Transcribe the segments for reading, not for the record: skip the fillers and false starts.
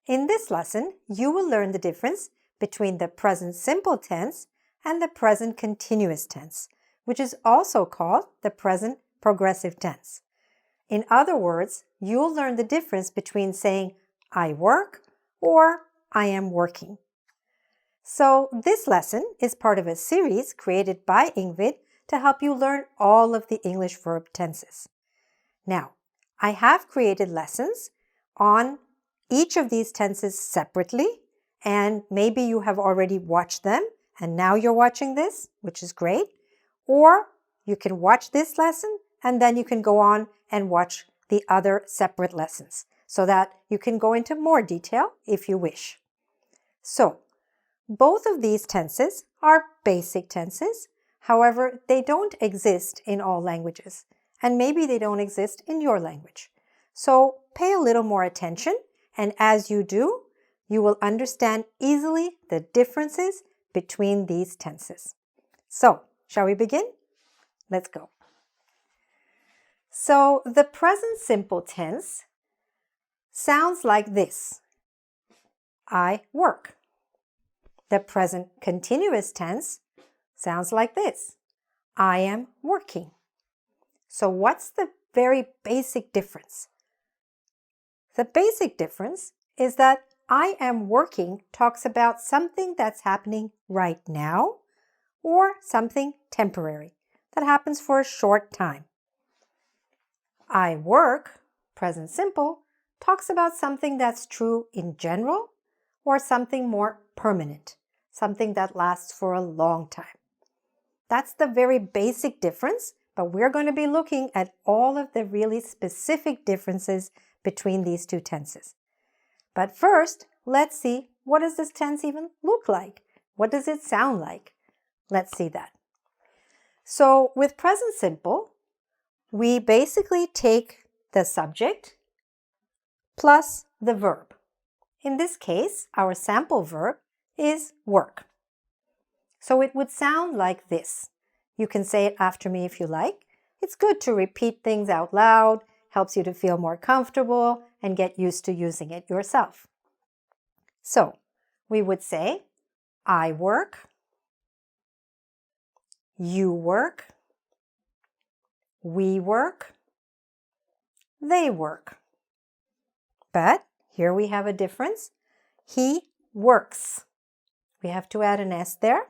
In this lesson, you will learn the difference between the present simple tense and the present continuous tense, which is also called the present progressive tense. In other words, you'll learn the difference between saying I work or I am working. So this lesson is part of a series created by engVid to help you learn all of the English verb tenses. Now, I have created lessons on each of these tenses separately, and maybe you have already watched them and now you're watching this, which is great. Or you can watch this lesson and then you can go on and watch the other separate lessons so that you can go into more detail if you wish. So, both of these tenses are basic tenses. However, they don't exist in all languages, and maybe they don't exist in your language. So pay a little more attention, and as you do, you will understand easily the differences between these tenses. So, shall we begin? Let's go. So, the present simple tense sounds like this. I work. The present continuous tense sounds like this. I am working. So what's the very basic difference? The basic difference is that I am working talks about something that's happening right now or something temporary that happens for a short time. I work, present simple, talks about something that's true in general or something more permanent, something that lasts for a long time. That's the very basic difference, but we're going to be looking at all of the really specific differences between these two tenses. But first, let's see, what does this tense even look like? What does it sound like? Let's see that. So with present simple, we basically take the subject plus the verb. In this case, our sample verb is work. So it would sound like this. You can say it after me if you like. It's good to repeat things out loud, helps you to feel more comfortable and get used to using it yourself. So we would say, I work, you work, we work, they work. But here we have a difference. He works. We have to add an S there.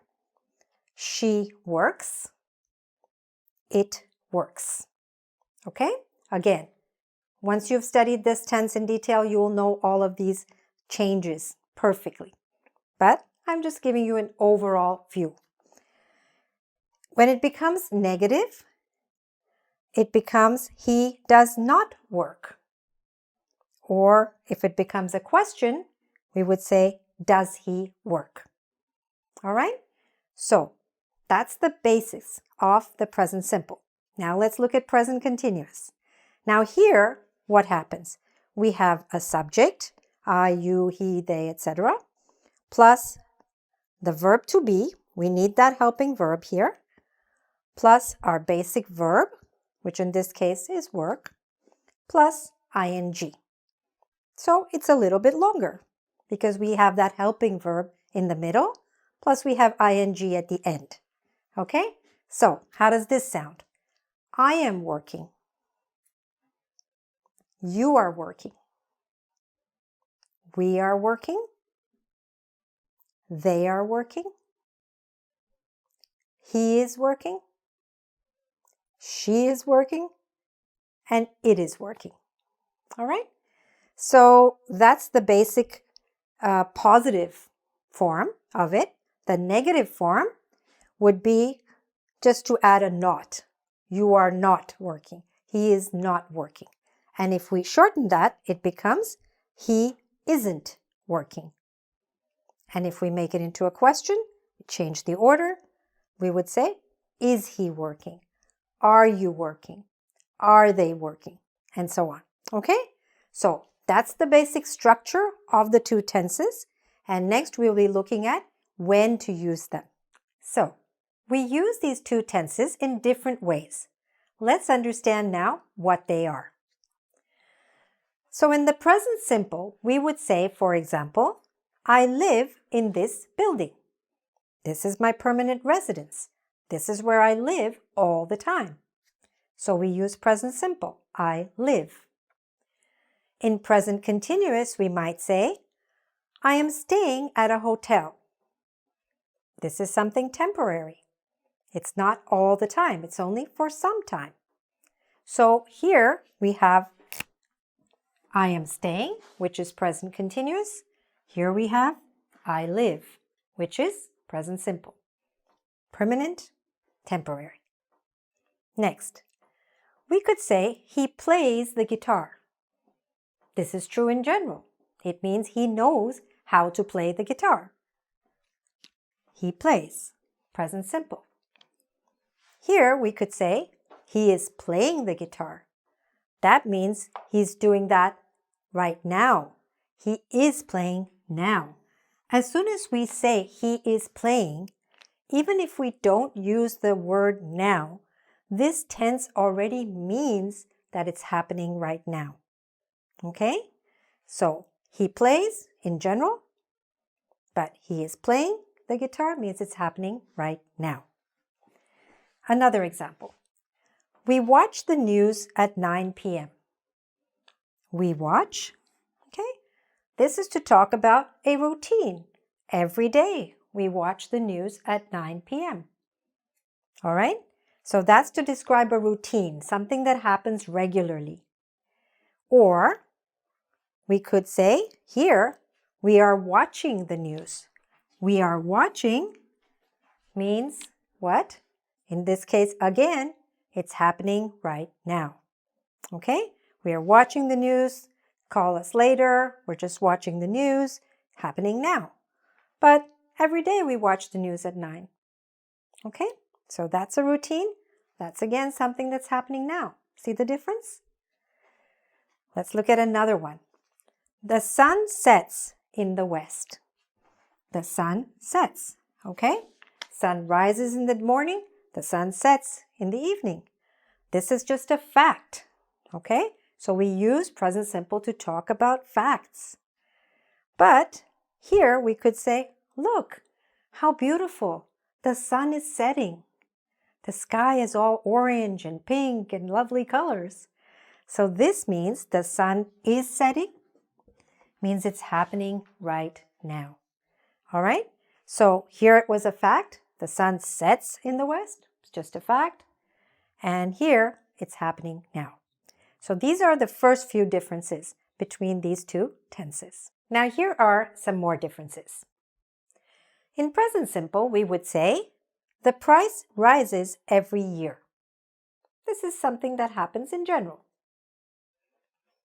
She works. It works. Okay? Again, once you've studied this tense in detail, you will know all of these changes perfectly. But I'm just giving you an overall view. When it becomes negative, it becomes he does not work. Or if it becomes a question, we would say, does he work? All right? So that's the basics of the present simple. Now let's look at present continuous. Now here, what happens? We have a subject, I, you, he, they, etc., plus the verb to be. We need that helping verb here, plus our basic verb, which in this case is work, plus ing. So it's a little bit longer because we have that helping verb in the middle, plus we have ing at the end. Okay? So how does this sound? I am working. You are working. We are working. They are working. He is working. She is working. And it is working. All right? So that's the basic positive form of it. The negative form would be just to add a not. You are not working. He is not working. And if we shorten that, it becomes he isn't working. And if we make it into a question, change the order, we would say, is he working? Are you working? Are they working? And so on. Okay? So that's the basic structure of the two tenses. And next we'll be looking at when to use them. So we use these two tenses in different ways. Let's understand now what they are. So in the present simple, we would say, for example, I live in this building. This is my permanent residence. This is where I live all the time. So we use present simple, I live. In present continuous, we might say, I am staying at a hotel. This is something temporary. It's not all the time. It's only for some time. So here we have I am staying, which is present continuous. Here we have I live, which is present simple. Permanent, temporary. Next, we could say he plays the guitar. This is true in general. It means he knows how to play the guitar. He plays, present simple. Here we could say he is playing the guitar. That means he's doing that right now. He is playing now. As soon as we say he is playing, even if we don't use the word now, this tense already means that it's happening right now. Okay? So he plays in general, but he is playing the guitar means it's happening right now. Another example. We watch the news at 9 p.m. We watch, okay? This is to talk about a routine. Every day we watch the news at 9 p.m. All right? So that's to describe a routine, something that happens regularly. Or we could say here, we are watching the news. We are watching means what? In this case, again, it's happening right now. Okay? We are watching the news. Call us later. We're just watching the news. Happening now. But every day we watch the news at 9. Okay? So that's a routine. That's again something that's happening now. See the difference? Let's look at another one. The sun sets in the west. The sun sets. Okay? Sun rises in the morning. The sun sets in the evening. This is just a fact. Okay? So we use present simple to talk about facts. But here we could say, look, how beautiful. The sun is setting. The sky is all orange and pink and lovely colors. So this means the sun is setting, means it's happening right now. All right? So here it was a fact. The sun sets in the west. It's just a fact. And here it's happening now. So these are the first few differences between these two tenses. Now here are some more differences. In present simple, we would say, the price rises every year. This is something that happens in general.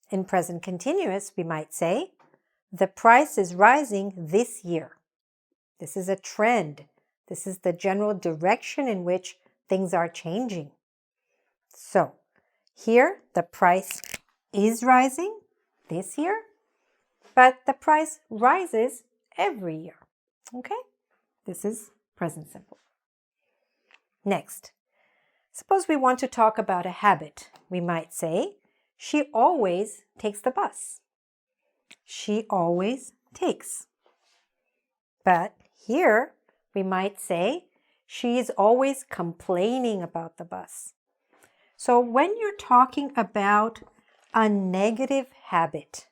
In present continuous, we might say, the price is rising this year. This is a trend. This is the general direction in which things are changing. So, here the price is rising this year, but the price rises every year. Okay? This is present simple. Next, suppose we want to talk about a habit. We might say, she always takes the bus. She always takes. But here we might say, she is always complaining about the bus. So when you're talking about a negative habit,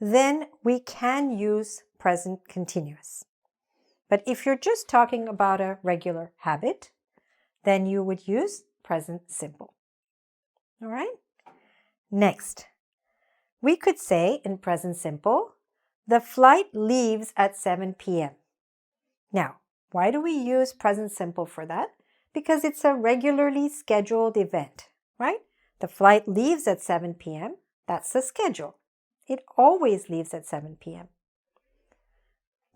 then we can use present continuous. But if you're just talking about a regular habit, then you would use present simple. All right? Next, we could say in present simple, the flight leaves at 7 p.m. Now, why do we use present simple for that? Because it's a regularly scheduled event, right? The flight leaves at 7 p.m. That's the schedule. It always leaves at 7 p.m.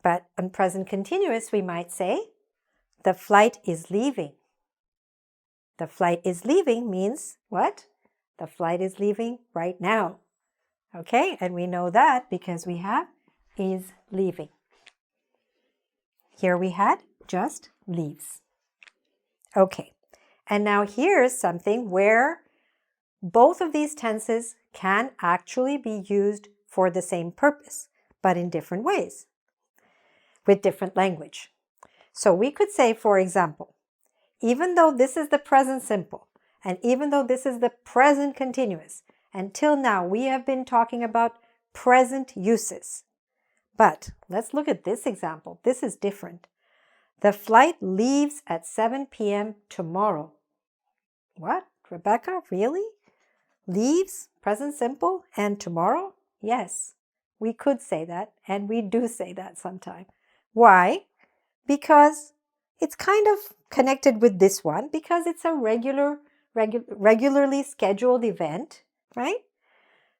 But in present continuous, we might say, the flight is leaving. The flight is leaving means what? The flight is leaving right now. Okay, and we know that because we have is leaving. Here we had just leaves. Okay, and now here's something where both of these tenses can actually be used for the same purpose, but in different ways, with different language. So we could say, for example, even though this is the present simple, and even though this is the present continuous, until now we have been talking about present uses. But let's look at this example. This is different. The flight leaves at 7 p.m. tomorrow. What, Rebecca, really? Leaves, present simple, and tomorrow? Yes, we could say that, and we do say that sometimes. Why? Because it's kind of connected with this one, because it's a regularly scheduled event, right?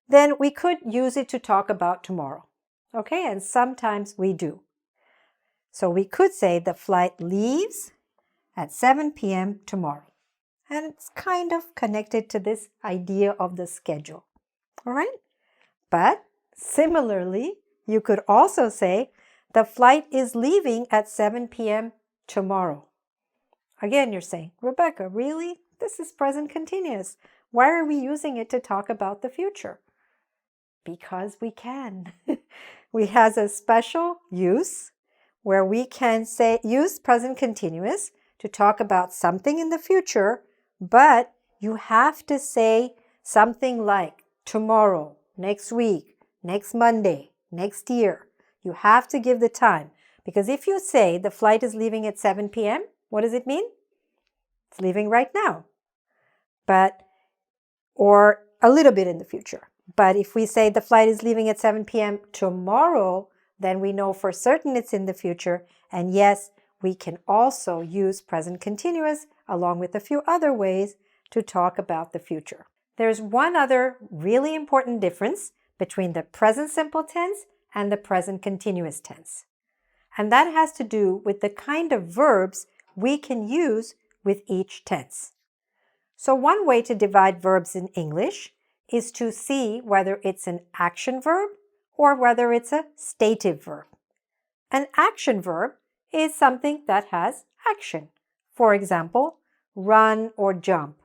Then we could use it to talk about tomorrow, okay? And sometimes we do. So we could say the flight leaves at 7 p.m. tomorrow. And it's kind of connected to this idea of the schedule, all right? But similarly, you could also say the flight is leaving at 7 p.m. tomorrow. Again, you're saying, Rebecca, really? This is present continuous. Why are we using it to talk about the future? Because we can. We have a special use where we can use present continuous to talk about something in the future, but you have to say something like tomorrow, next week, next Monday, next year. You have to give the time, because if you say the flight is leaving at 7 p.m., what does it mean? It's leaving right now, or a little bit in the future. But if we say the flight is leaving at 7 p.m. tomorrow, then we know for certain it's in the future. And yes, we can also use present continuous along with a few other ways to talk about the future. There's one other really important difference between the present simple tense and the present continuous tense. And that has to do with the kind of verbs we can use with each tense. So one way to divide verbs in English is to see whether it's an action verb or whether it's a stative verb. An action verb is something that has action. For example, run or jump,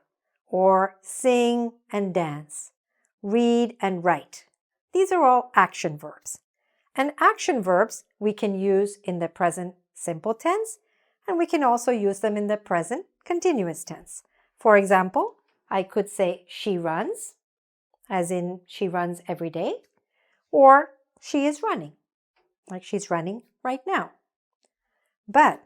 or sing and dance, read and write. These are all action verbs. And action verbs we can use in the present simple tense, and we can also use them in the present continuous tense. For example, I could say she runs, as in she runs every day, or she is running, like she's running right now. But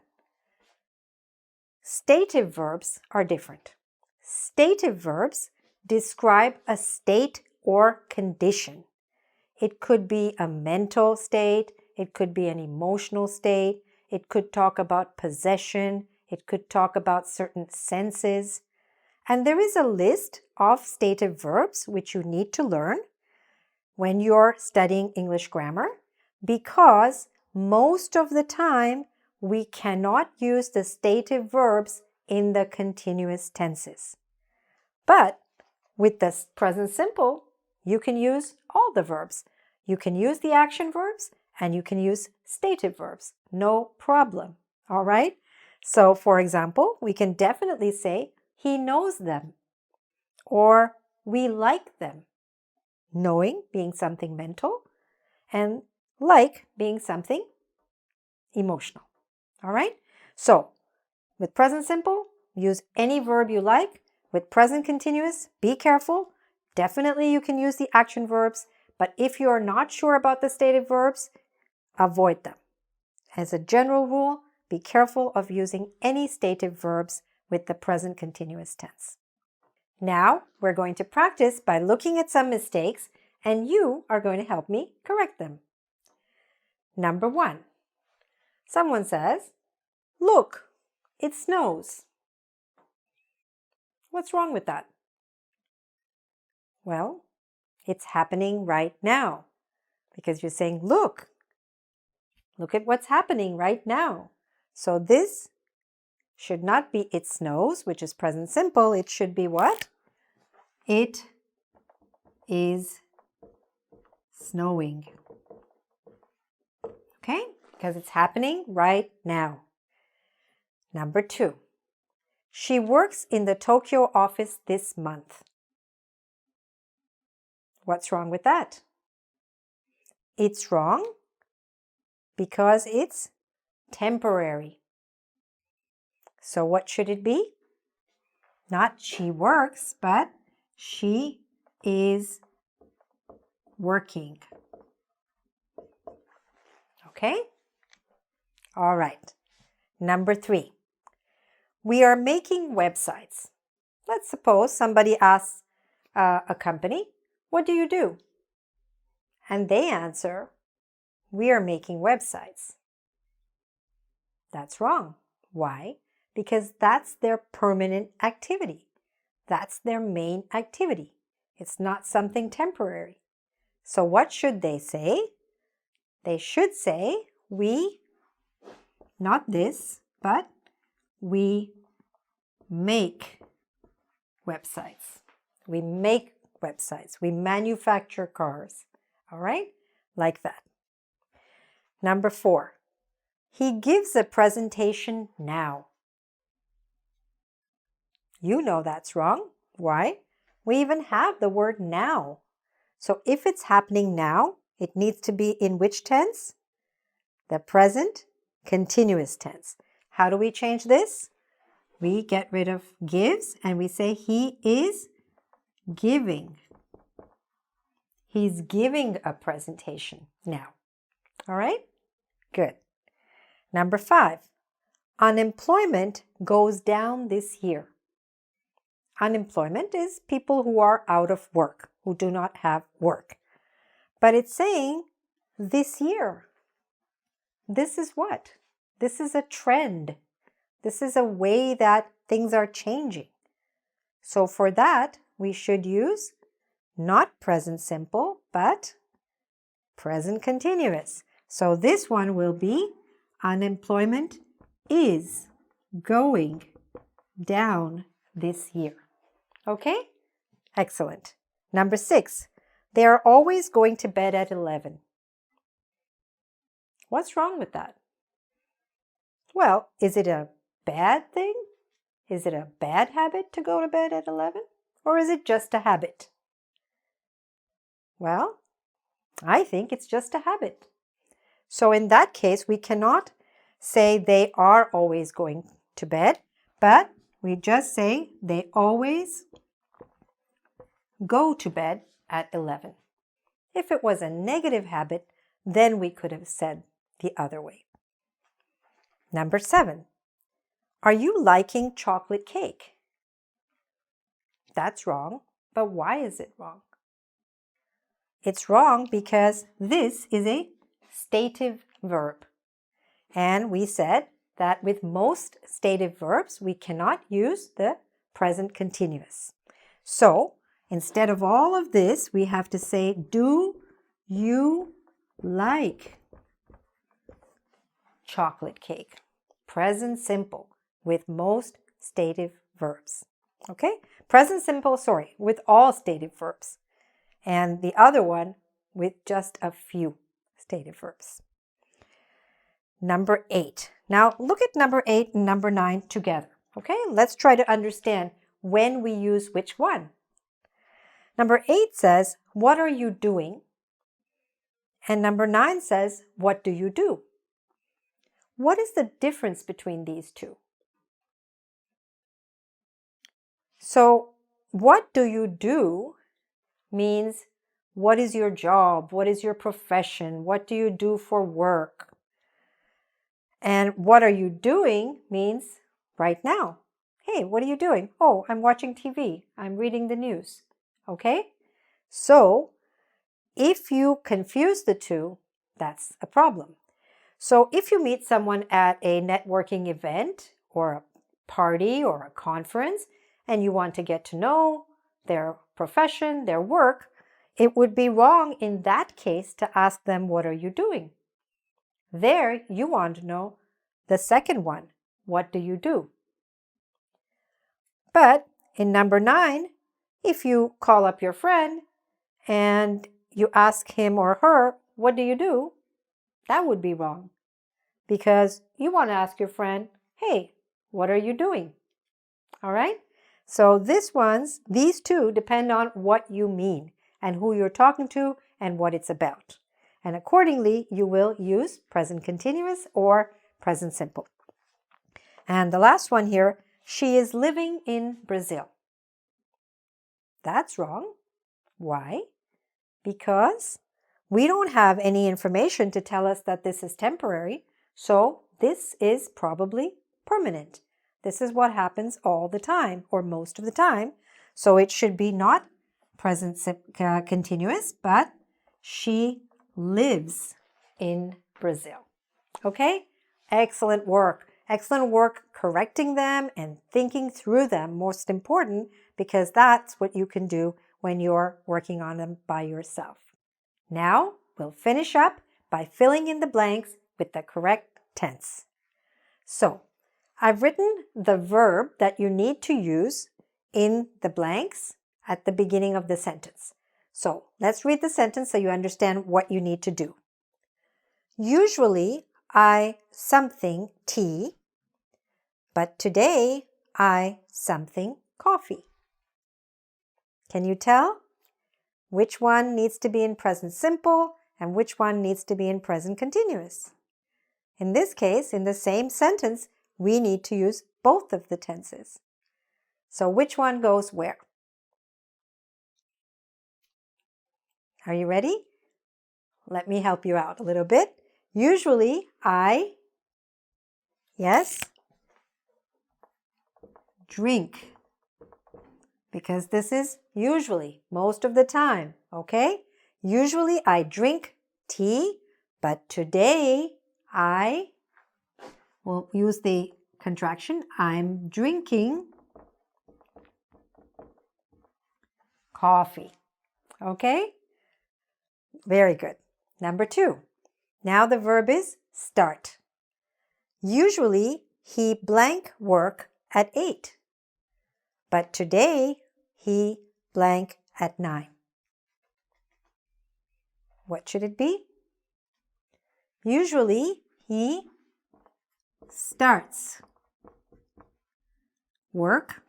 stative verbs are different. Stative verbs describe a state or condition. It could be a mental state, it could be an emotional state, it could talk about possession, it could talk about certain senses. And there is a list of stative verbs which you need to learn when you're studying English grammar, because most of the time we cannot use the stative verbs in the continuous tenses. But with the present simple, you can use all the verbs. You can use the action verbs and you can use stative verbs. No problem. All right? So, for example, we can definitely say, he knows them, or we like them. Knowing being something mental, and like being something emotional. All right? So, with present simple, use any verb you like. With present continuous, be careful. Definitely you can use the action verbs, but if you are not sure about the stative verbs, avoid them. As a general rule, be careful of using any stative verbs with the present continuous tense. Now, we're going to practice by looking at some mistakes, and you are going to help me correct them. Number 1. Someone says, "Look, it snows." What's wrong with that? Well, it's happening right now, because you're saying, look at what's happening right now. So this should not be "it snows," which is present simple. It should be what? It is snowing. Okay? Because it's happening right now. Number 2. She works in the Tokyo office this month. What's wrong with that? It's wrong because it's temporary. So what should it be? Not she works, but she is working. Okay? All right. Number 3. We are making websites. Let's suppose somebody asks a company, what do you do? And they answer, we are making websites. That's wrong. Why? Because that's their permanent activity. That's their main activity. It's not something temporary. So what should they say? They should say, we, not this, but we make websites. We make websites. We manufacture cars. All right? Like that. Number 4. He gives a presentation now. You know that's wrong. Why? We even have the word now. So if it's happening now, it needs to be in which tense? The present continuous tense. How do we change this? We get rid of gives and we say he is giving. He's giving a presentation now. All right? Good. Number 5. Unemployment goes down this year. Unemployment is people who are out of work, who do not have work. But it's saying this year. This is what? This is a trend. This is a way that things are changing. So for that, we should use not present simple, but present continuous. So this one will be unemployment is going down this year. Okay? Excellent. Number 6. They are always going to bed at 11. What's wrong with that? Well, is it a bad thing? Is it a bad habit to go to bed at 11? Or is it just a habit? Well, I think it's just a habit. So in that case, we cannot say they are always going to bed, but we just say they always go to bed at 11. If it was a negative habit, then we could have said the other way. Number 7. Are you liking chocolate cake? That's wrong, but why is it wrong? It's wrong because this is a stative verb. And we said that with most stative verbs, we cannot use the present continuous. So instead of all of this, we have to say, do you like chocolate cake? Present simple with most stative verbs. Okay? Present simple, with all stative verbs. And the other one with just a few stative verbs. Number 8. Now look at number 8 and number 9 together. Okay? Let's try to understand when we use which one. Number 8 says, what are you doing? And number 9 says, what do you do? What is the difference between these two? So, what do you do means what is your job? What is your profession? What do you do for work? And what are you doing means right now. Hey, what are you doing? Oh, I'm watching TV. I'm reading the news. Okay? So, if you confuse the two, that's a problem. So if you meet someone at a networking event or a party or a conference and you want to get to know their profession, their work, it would be wrong in that case to ask them, what are you doing? There, you want to know the second one, what do you do? But in number 9, if you call up your friend and you ask him or her, what do you do? That would be wrong because you want to ask your friend, hey, what are you doing? All right? So these two depend on what you mean. and who you're talking to and what it's about. And accordingly, you will use present continuous or present simple. And the last one here, she is living in Brazil. That's wrong. Why? Because we don't have any information to tell us that this is temporary, so this is probably permanent. This is what happens all the time or most of the time. So it should be not present continuous, but she lives in Brazil. Okay? Excellent work. Excellent work correcting them and thinking through them, most important, because that's what you can do when you're working on them by yourself. Now, we'll finish up by filling in the blanks with the correct tense. So, I've written the verb that you need to use in the blanks at the beginning of the sentence. So, let's read the sentence so you understand what you need to do. Usually, I something tea, but today I something coffee. Can you tell which one needs to be in present simple and which one needs to be in present continuous? In this case, in the same sentence, we need to use both of the tenses. So which one goes where? Are you ready? Let me help you out a little bit. Usually, I, yes, drink. Because this is usually, most of the time, okay? Usually I drink tea, but today I will use the contraction. I'm drinking coffee. Okay? Very good. Number 2. Now the verb is start. Usually he blank work at 8. But today he blank at 9. What should it be? Usually he starts work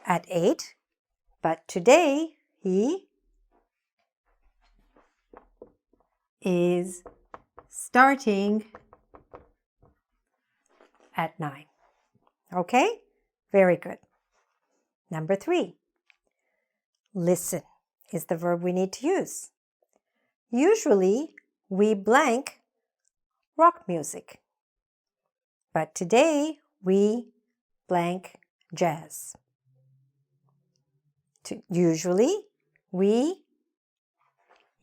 at 8, but today he is starting at 9. Okay? Very good. Number 3. Listen is the verb we need to use. Usually we blank rock music, but today we blank jazz. Usually we,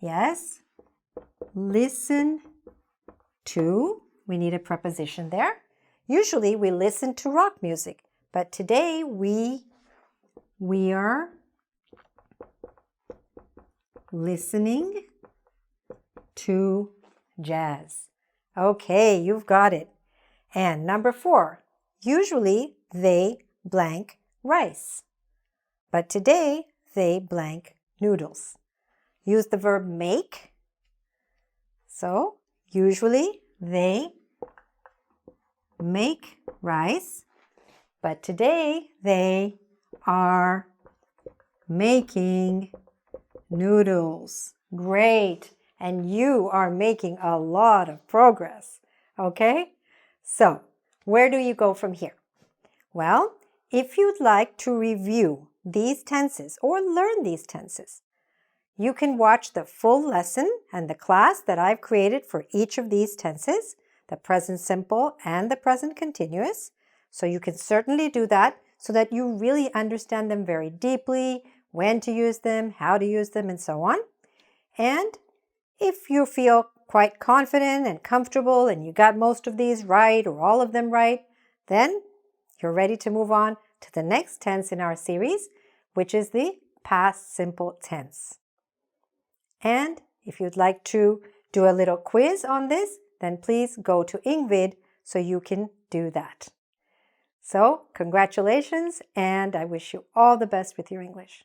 yes, listen to, we need a preposition there. Usually we listen to rock music, but today we are listening to jazz. Okay, you've got it. And number 4, usually they blank rice, but today they blank noodles. Use the verb make. So, usually they make rice, but today they are making noodles. Great. And you are making a lot of progress. Okay? So, where do you go from here? Well, if you'd like to review these tenses or learn these tenses, you can watch the full lesson and the class that I've created for each of these tenses, the present simple and the present continuous. So you can certainly do that so that you really understand them very deeply, when to use them, how to use them, and so on. And if you feel quite confident and comfortable and you got most of these right or all of them right, then you're ready to move on to the next tense in our series, which is the past simple tense. And if you'd like to do a little quiz on this, then please go to engVid so you can do that. So, congratulations, and I wish you all the best with your English.